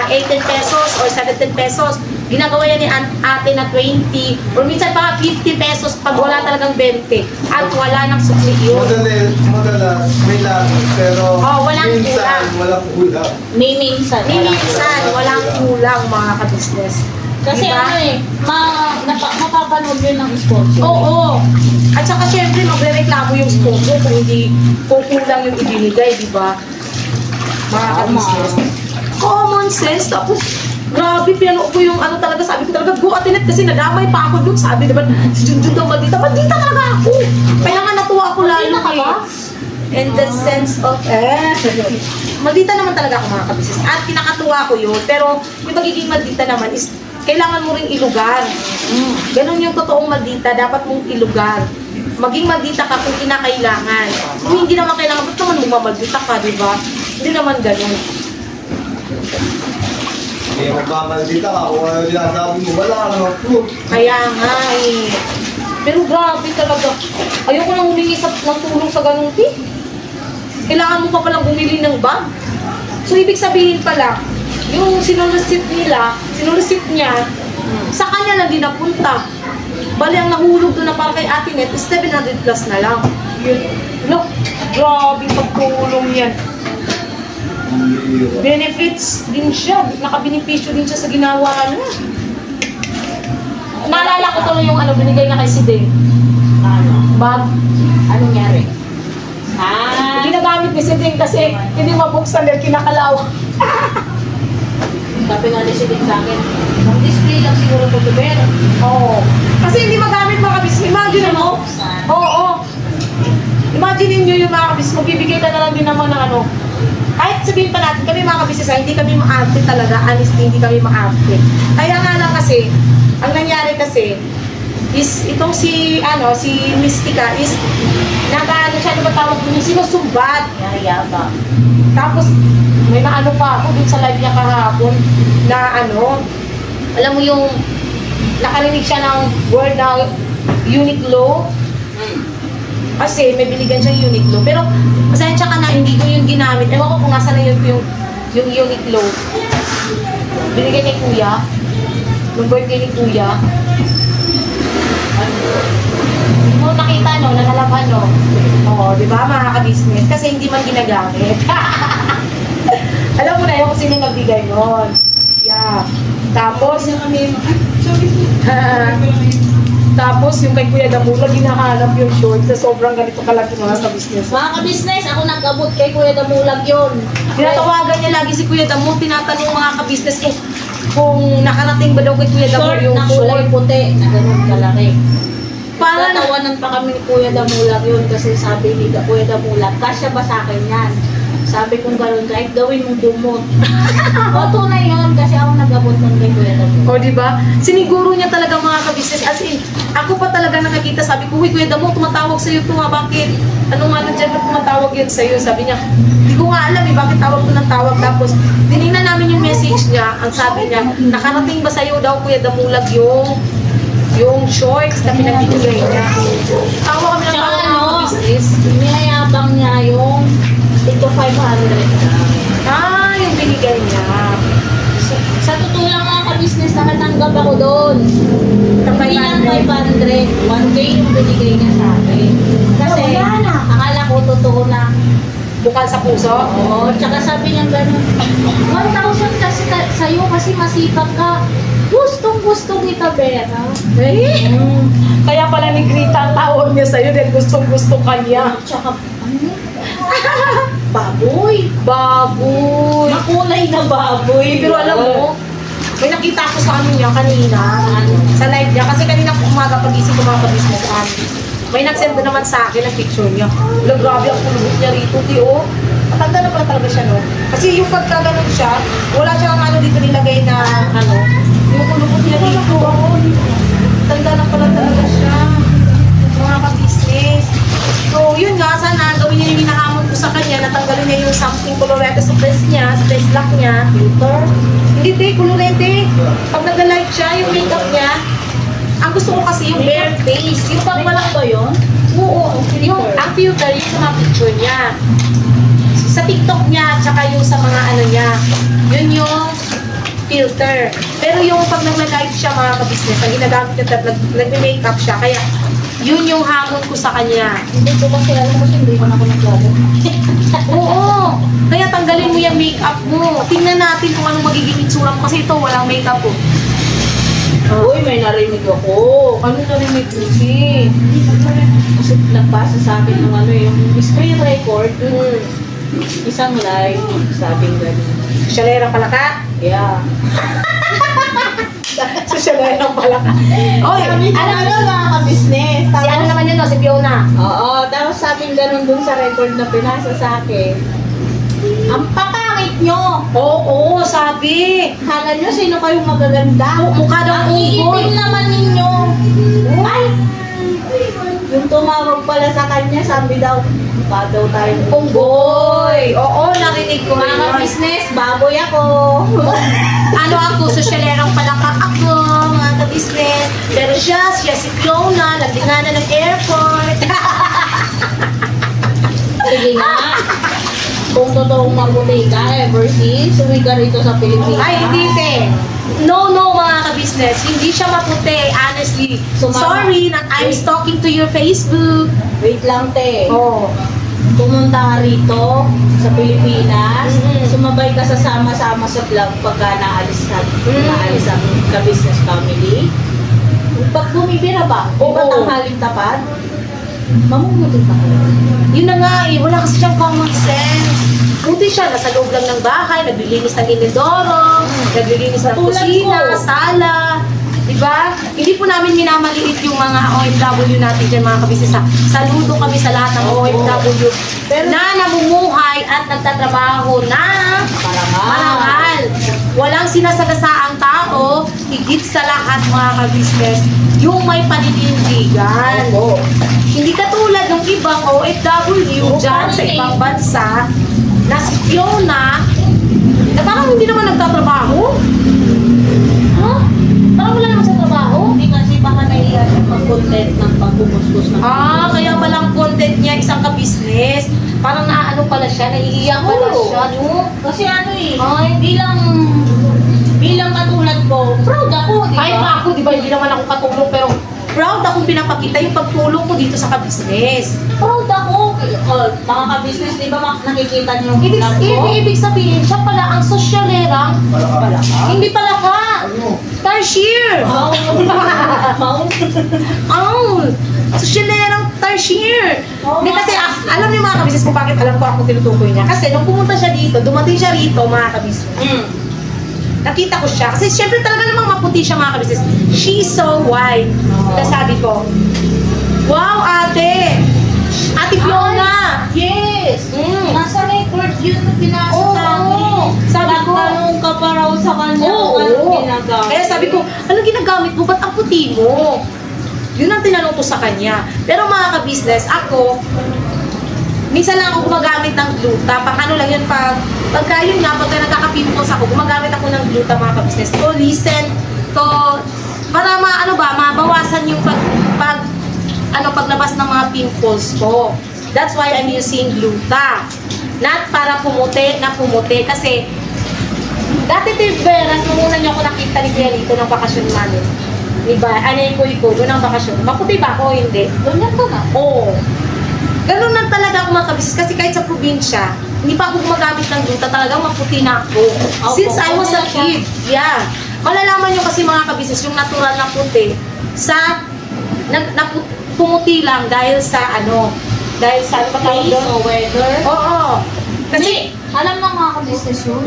18 pesos or 17 pesos, ginagawa yan ni ate na 20 or minsan pa 50 pesos pag wala talagang 20 at wala nang sukli yun. Madalas, may labis, pero Walang minsan, walang kulang. Minsan. Minsan, walang kulang mga kabisnes. Kasi Diba? ano eh, mapapanood yun ng sponsor. Oo. At saka syempre magre-reklamo yung sponsor kung hindi kukulang yung ibinigay, di ba? Mga kabisnes. Common sense. Tapos, grabe, pinanood ko yung ano talaga, sabi ko talaga, go Ate Net, kasi nadamay pa ako dun. Sabi naman, si Junjun daw maldita. Maldita talaga ako. Kaya nga natuwa ako lalo Maldita ka ba? In the sense of, maldita naman talaga ako mga kabisnes. At kinakatuwa ko yun. Pero yung pagiging maldita naman is, kailangan mo ring ilugar. Ganon yung totoong maldita, dapat mong ilugar. Maging maldita ka kung kinakailangan. Kung hindi naman kailangan, ba't naman mamaldita ka, di ba? Hindi naman ganon. Kaya magmamaldita ka, kung ano sinasabi mo, wala ka naman proof. Kaya nga eh. Pero grabe talaga. Ayoko nang humingi ng tulong sa ganung tea. Kailangan mo pa palang bumili ng bag. So, ibig sabihin pala, yung sinulusip niya, sa kanya lang din napunta. Bali, ang nahulog doon na para kay Ate Net is 700 plus na lang. Yun. Look, grabe pagtulong yan. Benefits din siya. Nakabenepisyo din siya sa ginawa niya. Naalala ko tuloy yung binigay na kay si Deng. Bag. Anong nangyari? Ginagamit ni si Deng kasi hindi mabuksan dahil kinakalaw. Sabi nga ni si Ding sa akin, ang display lang siguro po ito, pero Oo. Kasi hindi magamit mga kabis. Imagine mo. Oo. Imagine niyo yung mga kabis. Magbibigay ka na lang din naman ng ano. Kahit sabihin pa natin, kami mga kabis, hindi kami maarte talaga. Honestly, hindi kami maarte. Kaya nga lang kasi, ang nangyari kasi, is itong si Mystica is nag-ano siya, ano ba tawag mo, sinusumbat. yayabang. Tapos, may naano pa ako dun sa live niya kahapon na alam mo yung nakarinig siya ng word na Uniqlo. Kasi may biligan siyang Uniqlo. Pero, pasensya ka na, hindi ko yung ginamit. Ewan ko kung nasa na yun yung Uniqlo. Binigay ni Kuya. Yung birthday ni Kuya. Hindi mo nakita, no? Nanalaban, no? Oo, di ba, mga ka-business? Kasi hindi man ginagamit. Alam mo na yun kung sino nagbigay nun. Yeah. Tapos, tapos yung kay Kuya Damula, ginahanap yung short na sobrang ganito kalaki mga ka-business. Mga ka-business, ako nag-abot kay Kuya Damulag yun. Tinatawagan niya lagi si Kuya Damula, tinatanong mga ka-business kung nakarating ba daw kay Kuya Damula Short yung na kulay short. puti, na ganun kalaki. Parang- Tatawanan pa kami ni Kuya Damulag yun kasi sabi ni Kuya Damulag, kasya ba sa akin yan? Sabi kong gano'n, kahit gawin mong dumot. O, tunay yun kasi ako nag-abot nun kay Kuya Damulag. O, di ba? Siniguro niya talaga mga ka-business. As in, ako pa talaga nakakita. Sabi ko, "Uy, Kuya Damo, tumatawag sa'yo ito nga. Bakit? Ano nga nandiyan na tumatawag yun sa'yo?" Sabi niya, "Hindi ko nga alam bakit tawag ko ng tawag." Tapos, tinignan namin yung message niya. Ang sabi niya, "Nakarating ba sa'yo daw, Kuya Damulag, yung shorts na pinagbibigay niya?" Tawa kami ng Tsaka tawa ano, mga ka-business. niyayabang niya yung ito 500 lang. Yung binigay niya. Sa totoo lang mga ka-business, nakatanggap ako doon. Hindi lang 500, 1K yung binigay niya sa akin. Kasi, akala ko totoo na. Bukal sa puso. Oo, tsaka sabi niya gano'n, 1,000 kasi sa'yo kasi masipag ka. Gustong-gusto kita, Vera. Eh? Kaya pala ni Grita ang tawag niya sa'yo dahil gustong-gusto ka niya. Tsaka, baboy. Baboy. Makulay na baboy. Pero alam mo, may nakita ko sa niya kanina, sa live niya, kasi kanina umaga pag-isip ko mga ka-business may nag-send na naman sa akin ang picture niya. Wala, grabe ang kulubot niya rito, Tio. Matanda na pala talaga siya, no? Kasi yung pagkaganon siya, wala siyang dito nilagay na, yung kulubot niya rito. Tanda na pala talaga siya. Mga ka-business. So, yun nga, sana gawin niya yung hinahamon ko sa kanya, natanggalin niya yung something colorete sa press niya, sa press lock niya. Filter? Hindi, colorete. Pag nag-light siya, yung makeup niya, ang gusto ko kasi yung bare face. Yung pag walang ba yun? Oo, yung ang filter, yung sa mga picture niya. Sa TikTok niya, tsaka yung sa mga niya. Yun yung filter. Pero yung pag nag-light siya mga ka-business, ang ginagamit niya, nag-makeup siya. Kaya, yun yung hamon ko sa kanya. Hindi ko kasi alam kasi hindi ko na ako naglago. Oo. Kaya tanggalin mo yung makeup mo. Tingnan natin kung anong magiging itsura mo. Kasi ito, walang makeup po. Uy, may narinig ako. Ano narinig mo, si? Kasi nagpasa sa akin ng yung screen record. Isang live, sabing gano'n. Sosyalera pala ka? Yeah. Sosyalera pala ka. Oy, Alam mo mga ka-business. si ano naman yun, no? Si Fiona. Oo, tapos sabing gano'n dun sa record na pinasa sa akin. Ang pakangit nyo! Oo, sabi. Kala nyo sino kayong magaganda? Mukha daw Ang unggoy. iitim naman ninyo. Ay! Yung tumawag pala sa kanya, sabi daw, mukha daw tayo Unggoy. Oo, narinig ko mga yun. business, baboy ako. Ano ako, sosyalerang pala ka ako, mga ka-business. Pero siya si Fiona, nagdingana ng airport. Sige nga. Kung totoong mabuti ka, ever since, uwi ka rito sa Pilipinas. Ay, hindi, te. No, mga ka-business. Hindi siya maputi, honestly. Sorry, I'm stalking to your Facebook. Wait lang, te. Oh. Pumunta ka rito sa Pilipinas, sumabay ka sa sama-sama sa vlog pagka naalis ang ka-business family. Pag bumibira ba? O ba tanghaling tapat? Mamumulit ka. Yun na nga eh, wala kasi siyang common sense. Buti siya, nasa loob lang ng bahay, naglilinis ng inidoro, naglilinis ng kusina, sala. Diba? Hindi po namin minamaliit yung mga OFW natin dyan, mga kabisnes. Saludo kami sa lahat ng OFW na namumuhay at nagtatrabaho na marangal. Walang sinasagasaan tao, higit sa lahat, mga kabisnes, yung may paninindigan. Hindi katulad ng ibang OFW dyan sa ibang bansa na si Fiona na parang hindi naman nagtatrabaho. Huh? Parang wala naman sa trabaho. Hindi kasi baka nahiya siya mag-content ng pagbumuskus ng Kaya palang content niya isang ka-business. Parang naano pala siya, nahihiya pala siya, no? Kasi ano bilang katulad ko, proud ako, di ba? Ay, ako, di ba, hindi naman ako katulong, pero proud akong pinapakita yung pagtulong ko dito sa ka-business. Proud ako. Mga ka-business, di ba nakikita niyo yung vlog ko? Ibig sabihin, siya pala ang sosyalera. Pala ka? Hindi pala ka. Tarsier. Sosyalerang tarsier. Hindi kasi, alam niyo mga ka-business kung bakit alam ko ako tinutukoy niya. Kasi nung pumunta siya dito, dumating siya rito, mga ka-business. Nakita ko siya. Kasi syempre talaga namang maputi siya, mga ka-business. She's so white. Sabi ko, wow, ate! Ate Fiona! Yes! Nasa record yun na pinasa sa akin. Sabi ko, nagtanong ka pa raw sa kanya kung anong ginagamit. Kaya sabi ko, anong ginagamit mo? Ba't ang puti mo? Yun ang tinanong ko sa kanya. Pero mga ka-business, ako, minsan lang ako gumagamit ng gluta. Pang ano lang yun, pagka yun nga, pagka nagkaka-pimples ako, gumagamit ako ng gluta, mga ka-business. To listen, para mabawasan yung paglabas ng mga pimples ko. That's why I'm using gluta. Not para pumuti, kasi dati Tiberas, nung una niyo ako nakita ni Kuya Lito ng bakasyon namin. Diba? Ano yung kuy-ko, doon ang bakasyon. Maputi ba ako? Hindi. Ganyan ka na? Oo. Ganun lang talaga ako, mga kabisnes. Kasi kahit sa probinsya, hindi pa ako gumagamit ng gluta, talagang maputi na ako. Since I was a kid. Yeah. Malalaman nyo kasi, mga kabisnes, yung natural na puti sa pumuti lang dahil sa Place o weather? Oo. Kasi, alam ng mga ka-business yun.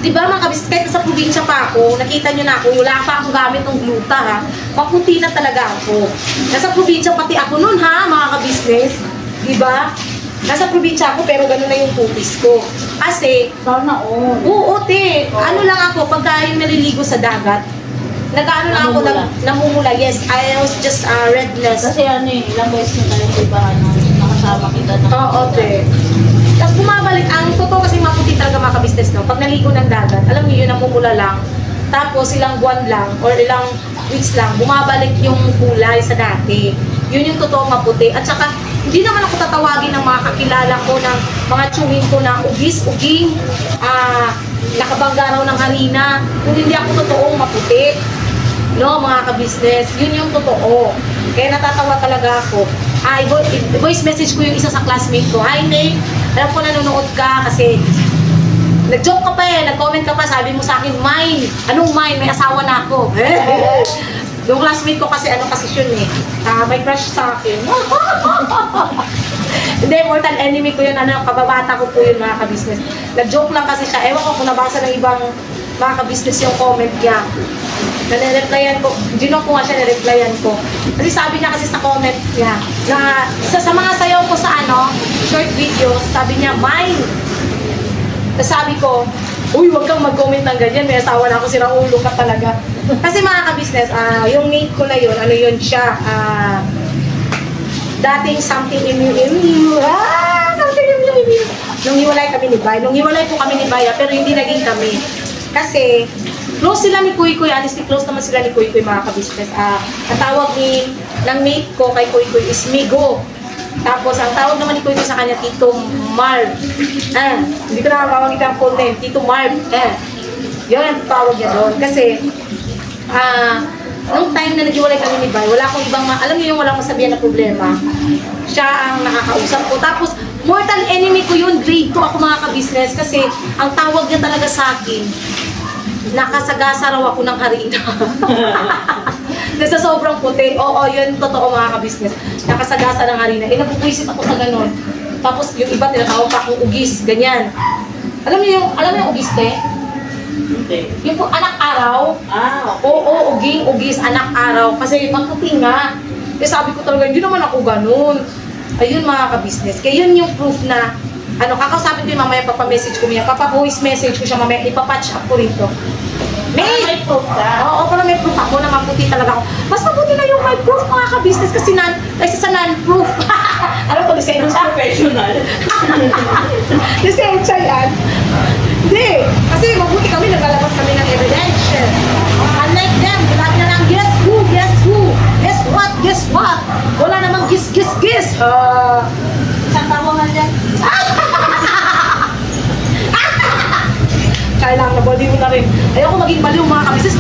diba mga kabisnes, kahit sa probinsya pa ako, nakita nyo na ako, wala pa akong gamit ng gluta, ha. Maputi na talaga ako. Nasa probinsya pati ako nun, ha, mga kabisnes. Diba? Nasa probinsya ako, pero gano'n na yung putis ko. Kasi, Sana all. oo, te. Ano lang ako, pagka yung naliligo sa dagat, nag-ano lang ako, namumula. Yes, I was just redness. Kasi ilang beses na tayo diba, nakasama kita na. Oo, te. Tapos bumabalik, ang totoo kasi maputi talaga mga ka-business, no? Pag naligo ng dagat, alam niyo yun, namumula lang. Tapos ilang buwan lang, or ilang weeks lang, bumabalik yung kulay sa dati. Yun yung totoo maputi. At saka, hindi naman ako tatawagin ng mga kakilala ko, ng mga tsuhin ko na ugis-uging, nakabangga raw ng harina. Kung hindi ako totoong maputi. No, mga ka-business, yun yung totoo. Kaya natatawa talaga ako. Voice message ko yung isa sa classmate ko. Hi, Nate. Alam ko nanonood ka kasi nag-joke ka pa nag-comment ka pa, sabi mo sa akin, mine. Anong mine? May asawa na ako. Yung classmate ko kasi, yun may crush sa akin. Hindi, mortal enemy ko yun, kababata ko po yun, mga ka-business. Nag-joke lang kasi siya. Ewan ko kung nabasa ng ibang mga ka-business yung comment niya. Nare-replyan ko, ginoke ko nga siya, nare-replyan ko. Kasi sabi niya kasi sa comment niya, na sa mga sayaw ko sa short videos, sabi niya, mine. Tapos sabi ko, uy, wag kang mag-comment ng ganyan, may asawa na ako, sirang ulo ka talaga. Kasi mga ka-business, yung mate ko na yun, yun siya, dating something in you, something in you. Nung hiwalay kami ni Bay, nung hiwalay po kami ni Bay, pero hindi naging kami. Kasi, Close sila ni Kuy Kuy, honestly, close naman sila ni Kuy Kuy, mga ka-business. Ang tawag ng mate ko kay Kuy Kuy is Migo. Tapos, ang tawag naman ni Kuy Kuy sa kanya, Tito Marv. Hindi ko nakakawag ang full name, Tito Marv. Yun ang tawag niya doon. Kasi, nung time na nag-iwalay kami ni Bay, wala akong ibang, alam niyo yung walang masabihan na problema. Siya ang nakakausap ko. Tapos, mortal enemy ko yun, grade 2 ako, mga ka-business. Kasi, ang tawag niya talaga sa akin, nakasagasa raw ako ng harina. Nasa sobrang puti. Oo, yun, totoo, mga ka-business. Nakasagasa ng harina. Nabubwisit ako sa ganun. Tapos, yung iba, tinatawag pa akong ugis. Ganyan. Alam niyo yung ugis, te? Hindi. Yung po, anak araw. Okay. Oo, ugis, anak araw. Kasi magputi nga. Kaya sabi ko talaga, hindi naman ako ganun. Ayun, mga ka-business. Kaya yun yung proof na, kakausapin ko yung mamaya, papa-message ko niya. Papa-voice message ko siya mamaya, ipapatch up ko rito. May proof ka? Oo, parang may proof ako na maputi talaga ako. Mas mabuti na yung may proof, mga ka-business, kasi kaysa sa non-proof. Alam ko, lisensya. Professional. Lisensya yan. Hindi. Kasi mabuti kami, naglalabas kami ng evidence. Unlike them, grabe na lang, guess who? Guess what? Wala namang gis. Isang tawangan yan. Kailangan na baliw na rin. Ayoko maging baliw, mga ka-business.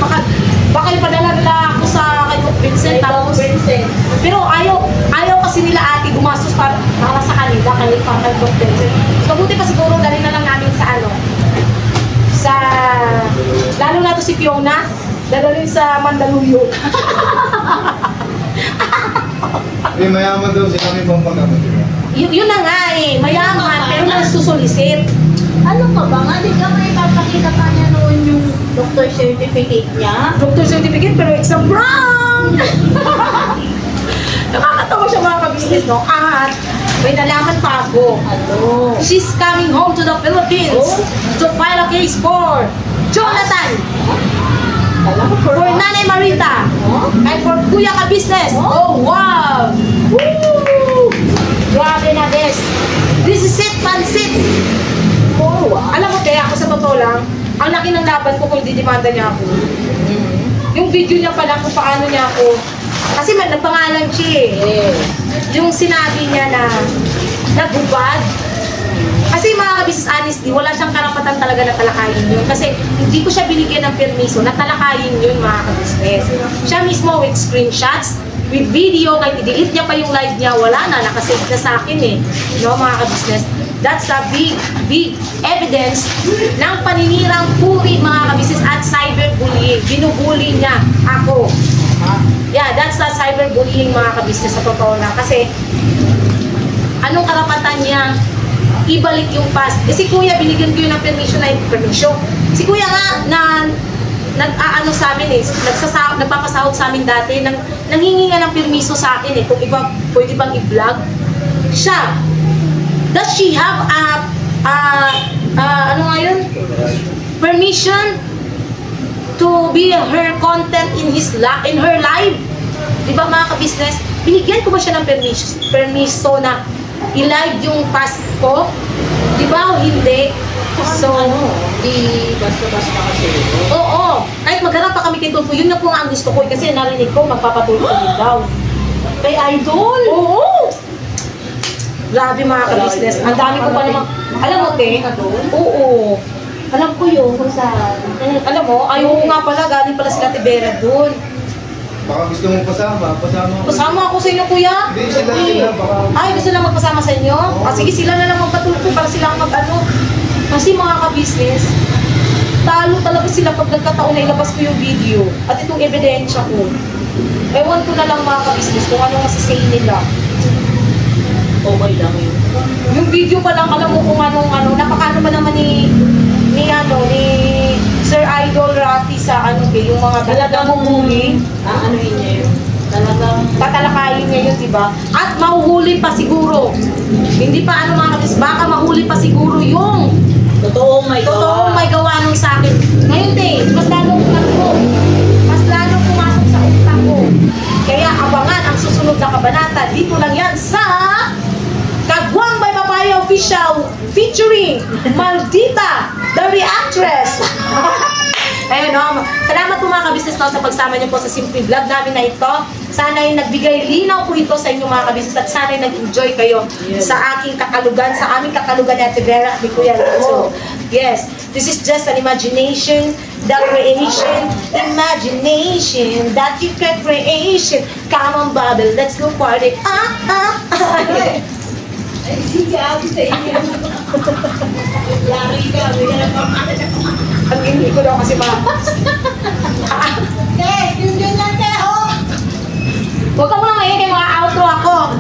Baka ipadala nila ako sa kay Doc Vincent. Tapos, pero ayaw kasi nila ate gumastos para sa kanila, kay Doc Vincent. So, buti pa siguro dali na lang namin sa lalo na to si Fiona, dadalhin sa Mandaluyong. Mayaman daw sila, may pampagamot. Yun na nga mayaman, pero nasusulisit. Ano ka ba nga? Di ka may papakita pa niya noon yung doctor certificate niya? Doctor certificate, pero it's a prank! Nakakatawa siya, mga ka-business, no? At may nalaman pa ako. Ano? She's coming home to the Philippines to file a case for Jonathan, for Nanay Marita, and for Kuya Ka-Business. Oh, wow! Woo! Grabe na, this. This is it, pansit. Oh, wow. Alam mo, kaya ako sa totoo lang, ang laki ng laban ko kung didimanda niya ako. Yung video niya pala kung paano niya ako, kasi nagpangalan siya Yung sinabi niya na nagubad. Kasi mga ka-business, honestly, wala siyang karapatan talaga na talakayin yun. Kasi hindi ko siya binigyan ng permiso na talakayin yun, mga ka-business. Siya mismo with screenshots, with video, kahit i-delete niya pa yung live niya, wala na, nakasave na sa akin No, mga ka-business. That's a big evidence ng paninirang puri, mga ka-business, at cyberbullying. Binubully niya ako. Yeah, that's a cyberbullying, mga ka-business, sa totoo na. Kasi, anong karapatan niya ibalik yung past? Si Kuya, binigyan ko yun ng permission. Si Kuya nga, nag-aano sa amin nagpapasahod sa amin dati, nanghingi nga ng permiso sa akin kung iba pwede bang i-vlog. Siya, does she have ano nga yun? Permission to be her content in her live? Diba, mga ka-business? Binigyan ko ba siya ng permiso na i-live yung past ko? Diba o hindi? So, di basta-basta kasi. Oo. Kahit magharap pa kami kay Tulfo, yun na po nga ang gusto ko. Kasi narinig ko, magpapatulfo din daw. Kay Idol? Oo. Grabe, mga ka-business. Ang dami ko pa naman. Alam mo, te? Oo. Alam ko yun kung saan. Alam mo, ayaw nga pala. Galing pala sila Tibera dun. Baka gusto mo pasama ko. Pasama ako sa inyo, kuya. Hindi, sila, baka. Ay, gusto lang magpasama sa inyo? Sige, sila na lang magpatulfo para sila mag-ano. Kasi mga ka-business, talo talaga sila pag nagkataon na ilabas ko yung video at itong ebidensya ko. Ewan ko na lang, mga ka-business, kung ano masasay nila. Okay lang yun. Yung video pa lang, alam mo kung anong, napakano ba naman ni Sir Idol Rafi sa yung mga talagang huli. Ano niya yun? Talagang Tatalakayin niya yun, diba? At mahuhuli pa siguro. Hindi pa mga ka-business, baka mahuli pa siguro yung totoong may gawa nung sa akin. Ngayon, mas lalong pumasok sa utak ko. Kaya abangan ang susunod na kabanata. Dito lang yan sa Kagwang by Papaya Official featuring Maldita, the Reactress. Ayun, no? Salamat po mga kabisnes no, sa pagsama niyo po sa simple vlog namin na ito. Sana ay nagbigay linaw po ito sa inyo mga kabisnes at sana ay nag-enjoy kayo sa aking kakalugan, sa aming kakalugan ni Ate Vera at ni Kuya Lorenzo. Yes, this is just an imagination, the creation, imagination, that you can creation. Come on, Bubble, let's go party. Sige, ako sa inyo. Yari ka, Ang hindi ko daw kasi Yun lang, te, oh! Huwag ka muna maingay, mga outro ako.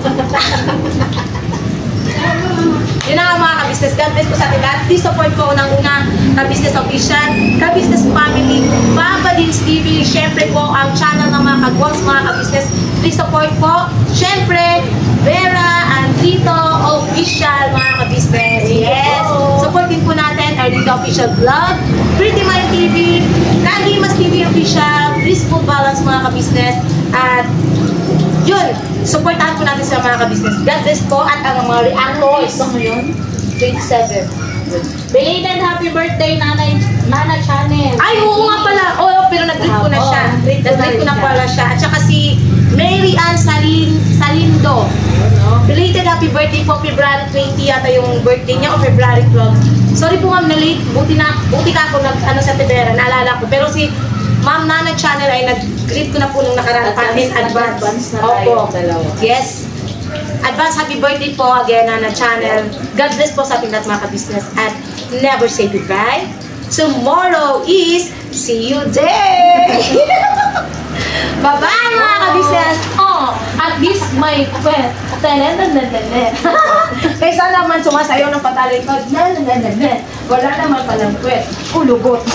Yun na mga ka-business. God bless po sa ating lahat. Please support po unang-una ka-business official, ka-business family, Papa Dins TV, syempre po ang channel ng mga kagwans, mga ka-business. Please support po. Syempre, Vera and Rito Official, mga ka-business. Yes. Support din po natin our Rito Official Vlog, Pretty My TV, Kagimas TV Official, Blissful Balance, mga ka-business. At yun, supportahan po natin sa mga ka-business. God bless po at ang mga reactors. Ito ngayon? 27. Belated happy birthday, Nana Channel. Ay, oo nga pala. Oo, pero nag-greet ko na siya. Nag-greet ko na pala siya. At saka si Mary Ann Salindo. Belated happy birthday po. February 20 yata yung birthday niya o February 12. Sorry po ma'am, na-late. Buti ka ako sa Tibera. Naalala ko. Pero si Ma'am Nana Channel ay nag-greet ko na po nung nakaraan pa in advance. Na tayo dalawa. Yes. Advance happy birthday po again, Nana Channel. God bless po sa ating lahat mga ka-business at never say goodbye. Tomorrow is see you day. Bye-bye mga ka-business. Oh, at least may kwet. Kaysa naman sumasayaw ng patalikod. Wala naman palang kwet. Ulugot.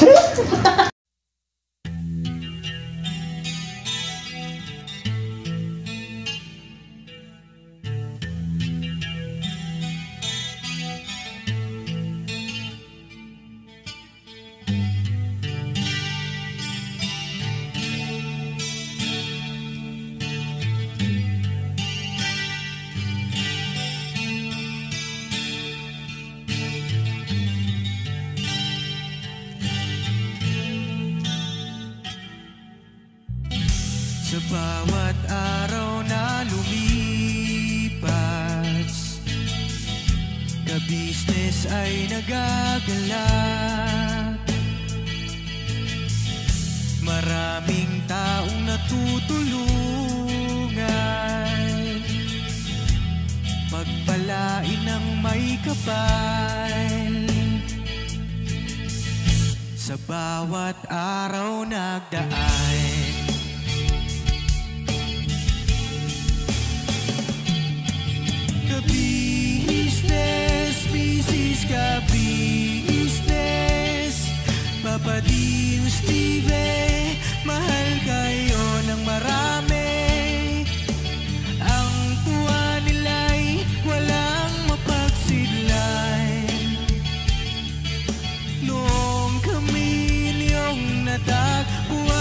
Sa bawat araw na lumipas, ka-business ay nagagalak. Maraming taong natutulungan, pagpalain ng may kapal. Sa bawat araw nagdaan, ka-business, business ka-business, Papa Dins TV, mahal kayo ng marami. Ang tuwa nila'y walang mapagsidlay. Noong kami niyong natagpuan,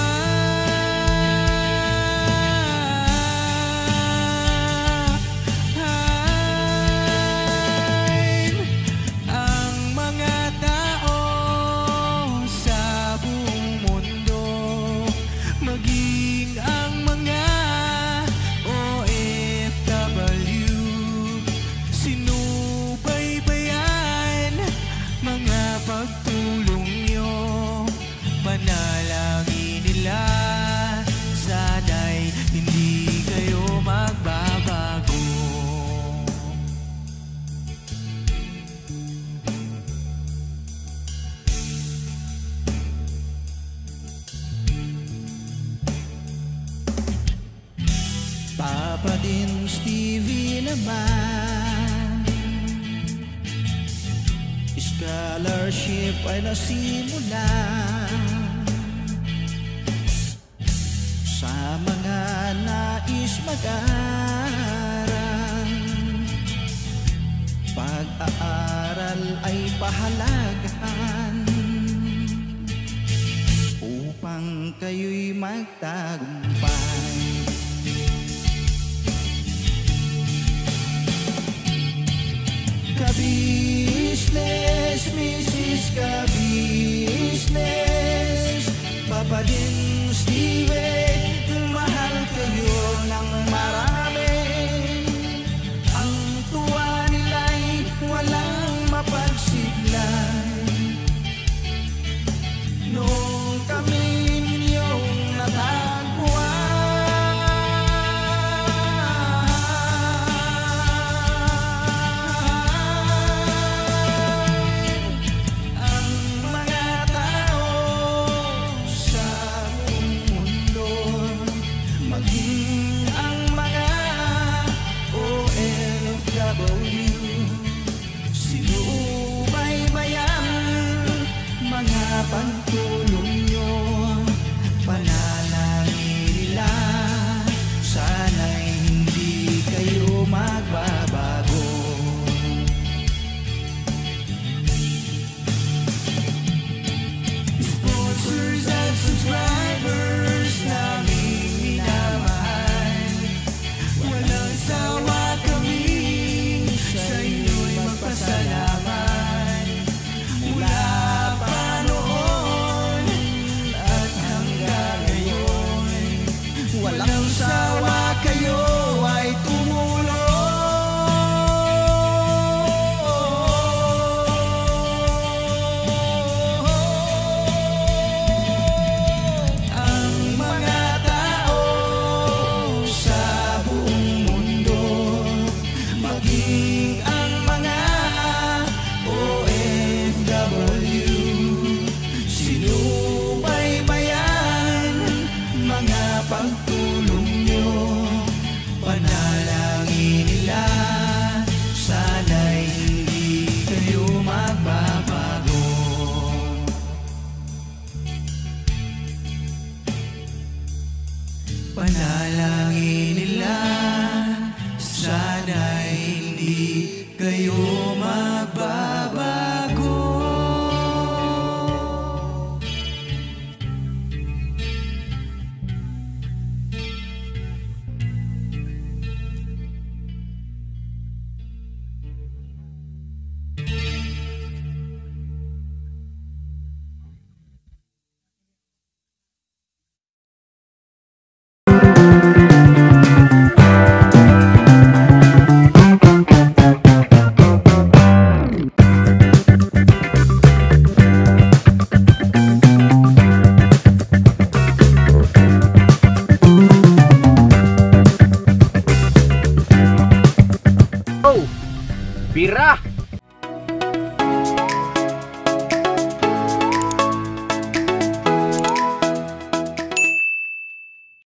Papa Dins TV naman, scholarship ay nasimula sa mga nais mag-aral. Pag-aaral ay pahalagahan upang kayo'y magtagumpay. Ka-business, Mrs. Ka-business, pa din, Steven, mahal kayo ng marami. Ang tuwa nila'y walang mapagsiglay. Nung kami ninyong natagpuan, ang mga tao sa buong mundo, maging ang mga OFW, sinubaybayan mga pagtulong nyo. Panalangin nila, sana'y hindi kayo magbabago. Sponsors at subscribers namin minamahal, walang sawa kami sa inyo'y magpasalamat. Mula pa noon at hanggang ngayon, walang sawa kayo ay tumulong. Ang mga tao sa buong mundo, maging ang mga OFW, sinubaybayan mga pagtulong nyo. Panalangin nila, sana'y hindi kayo magbabago. Panalangin nila, sana'y hindi kayo magbabago.